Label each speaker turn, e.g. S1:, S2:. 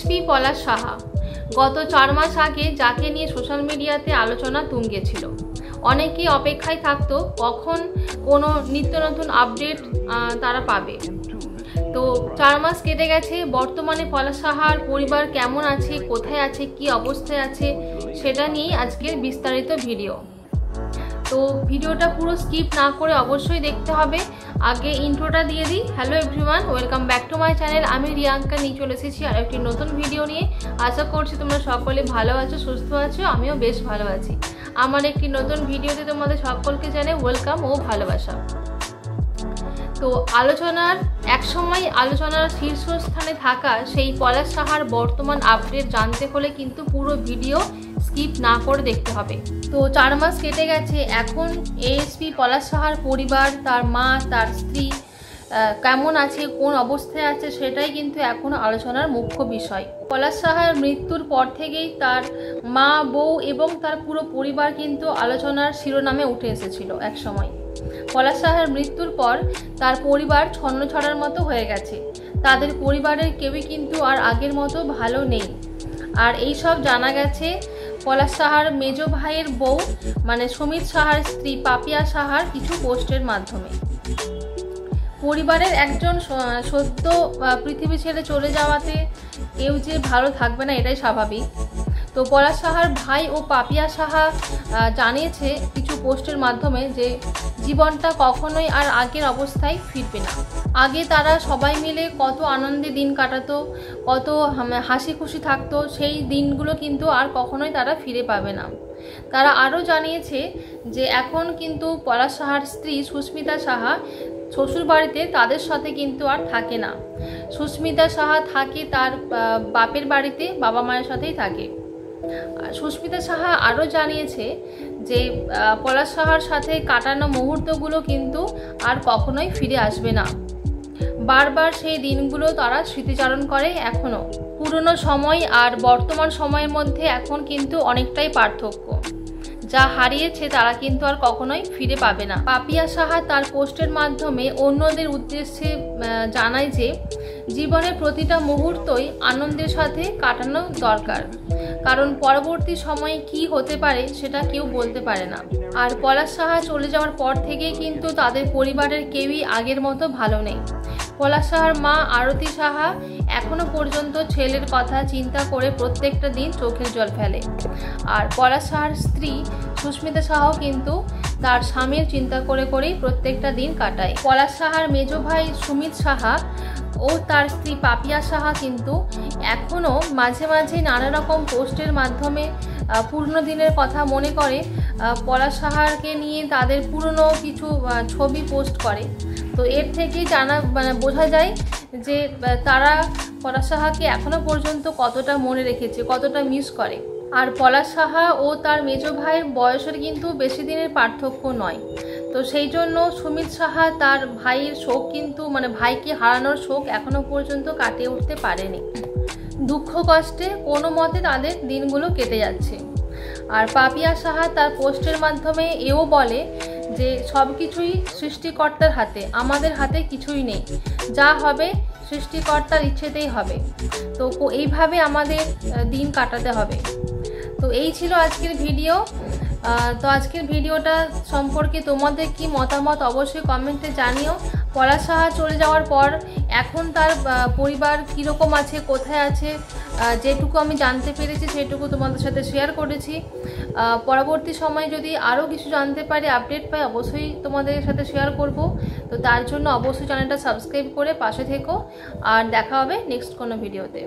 S1: ASP পলাশ সাহা গত 4 মাস আগে যাকে নিয়ে সোশ্যাল মিডিয়াতে আলোচনা তুঙ্গে ছিল। অনেকেই অপেক্ষায় থাকতো কখন কোনো নিত্য নতুন আপডেট তারা পাবে। তো 4 মাস কেটে গেছে। বর্তমানে পলাশ সাহার পরিবার কেমন আছে, কোথায় আছে, কি অবস্থায় আছে সেটা নিয়েই আজকের বিস্তারিত ভিডিও। তো ভিডিওটা পুরো স্কিপ না করে অবশ্যই দেখতে হবে। আগে ইন্ট্রোটা দিয়ে দিই। Hello everyone, welcome back to my channel. আমি রিয়াঙ্কা নিয়ে চলে এসেছি আর একটি নতুন ভিডিও নিয়ে। আশা করছি তোমরা সকলে ভালো আছো, সুস্থ আছো, আমিও বেশ ভালো আছি। আমার একটি নতুন ভিডিওতে তোমাদের সকলকে জানাই ওয়েলকাম ও ভালোবাসা। তো একসময় আলোচনার শীর্ষস্থানে থাকা সেই পলাশ সাহার বর্তমান আপডেট জানতে হলে কিন্তু পুরো ভিডিও স্কিপ না করে দেখতে হবে। তো 4 মাস কেটে গেছে। এখন এএসপি পলাশ সাহার পরিবার, তার মা, তার স্ত্রী কেমন আছে, কোন অবস্থায় আছে সেটাই কিন্তু এখন আলোচনার মুখ্য বিষয়। পলাশ সাহার মৃত্যুর পর থেকেই তার মা, বউ এবং তার পুরো পরিবার কিন্তু আলোচনার শিরোনামে উঠে এসেছিল একসময়। পলাশ সাহার মৃত্যুর পর তার পরিবার ছন্নছাড়ার মতো হয়ে গেছে। তাদের পরিবারের কেউই কিন্তু আর আগের মতো ভালো নেই। আর এই সব জানা গেছে পলাশ সাহার মেজ ভাইয়ের বউ মানে সুমিত সাহার স্ত্রী পাপিয়া সাহার কিছু পোস্টের মাধ্যমে। পরিবারের একজন সদ্য পৃথিবী ছেড়ে চলে যাওয়াতে কেউ যে ভালো থাকবে না এটাই স্বাভাবিক। তো পলাশ সাহার ভাই ও পাপিয়া সাহা জানিয়েছে কিছু পোস্টের মাধ্যমে যে জীবনটা কখনোই আর আগের অবস্থায় ফিরবে না। আগে তারা সবাই মিলে কত আনন্দে দিন কাটাতো, কত হাসি খুশি থাকতো, সেই দিনগুলো কিন্তু আর কখনোই তারা ফিরে পাবে না। তারা আরও জানিয়েছে যে এখন কিন্তু পলাশ সাহার স্ত্রী সুস্মিতা সাহা শ্বশুর বাড়িতে তাদের সাথে কিন্তু আর থাকে না। সুস্মিতা সাহা থাকে তার বাপের বাড়িতে, বাবা মায়ের সাথেই থাকে। সুস্মিতা সাহা আরও জানিয়েছে যে পলাশ সাহার সাথে কাটানো মুহূর্তগুলো কিন্তু আর কখনোই ফিরে আসবে না। বারবার সেই দিনগুলো তারা স্মৃতিচারণ করে এখনও। পুরনো সময় আর বর্তমান সময়ের মধ্যে এখন কিন্তু অনেকটাই পার্থক্য। যা হারিয়েছে তারা কিন্তু আর কখনোই ফিরে পাবে না। পাপিয়া সাহা তার পোস্টের মাধ্যমে অন্যদের উদ্দেশ্যে জানায় যে জীবনের প্রতিটা মুহূর্তই আনন্দের সাথে কাটানো দরকার, কারণ পরবর্তী সময়ে কি হতে পারে সেটা কেউ বলতে পারে না। আর পলাশ সাহা চলে যাওয়ার পর থেকেই কিন্তু তাদের পরিবারের কেউই আগের মতো ভালো নেই। পলাশ সাহার মা আরতি সাহা এখনো পর্যন্ত ছেলের কথা চিন্তা করে প্রত্যেকটা দিন চোখের জল ফেলে। আর পলাশ সাহার স্ত্রী সুস্মিতা সাহাও কিন্তু তার স্বামীর চিন্তা করে করেই প্রত্যেকটা দিন কাটায়। পলাশ সাহার মেজ ভাই সুমিত সাহা ও তার স্ত্রী পাপিয়া সাহা কিন্তু এখনও মাঝে মাঝে নানা রকম পোস্টের মাধ্যমে পুরনো দিনের কথা মনে করে পলাশ সাহাকে নিয়ে তাদের পুরনো কিছু ছবি পোস্ট করে। তো এর থেকেই বোঝা যায় যে তারা পলাশ সাহাকে এখনও পর্যন্ত কতটা মনে রেখেছে, কতটা মিস করে। আর পলাশ সাহা ও তার মেজ ভাইয়ের বয়সের কিন্তু বেশি দিনের পার্থক্য নয়। তো সেই জন্য সুমিত সাহা তার ভাইয়ের শোক কিন্তু ভাইকে হারানোর শোক এখনও পর্যন্ত কাটিয়ে উঠতে পারেনি। দুঃখ কষ্টে কোনো মতে তাদের দিনগুলো কেটে যাচ্ছে। আর পাপিয়া সাহা তার পোস্টের মাধ্যমে এও বলে যে সব কিছুই সৃষ্টিকর্তার হাতে, আমাদের হাতে কিছুই নেই, যা হবে সৃষ্টিকর্তার ইচ্ছেতেই হবে। তো এইভাবে আমাদের দিন কাটাতে হবে। তো এই ছিল আজকের ভিডিও। তো আজকের ভিডিওটা সম্পর্কে তোমাদের কি মতামত অবশ্যই কমেন্টে জানিও। পলাশ সাহা চলে যাওয়ার পর এখন তার পরিবার কীরকম আছে, কোথায় আছে, যেটুকু আমি জানতে পেরেছি সেটুকু তোমাদের সাথে শেয়ার করেছি। পরবর্তী সময়ে যদি আরও কিছু জানতে পারি, আপডেট পাই, অবশ্যই তোমাদের সাথে শেয়ার করব। তো তার জন্য অবশ্যই চ্যানেলটা সাবস্ক্রাইব করে পাশে থেকো। আর দেখা হবে নেক্সট কোনো ভিডিওতে।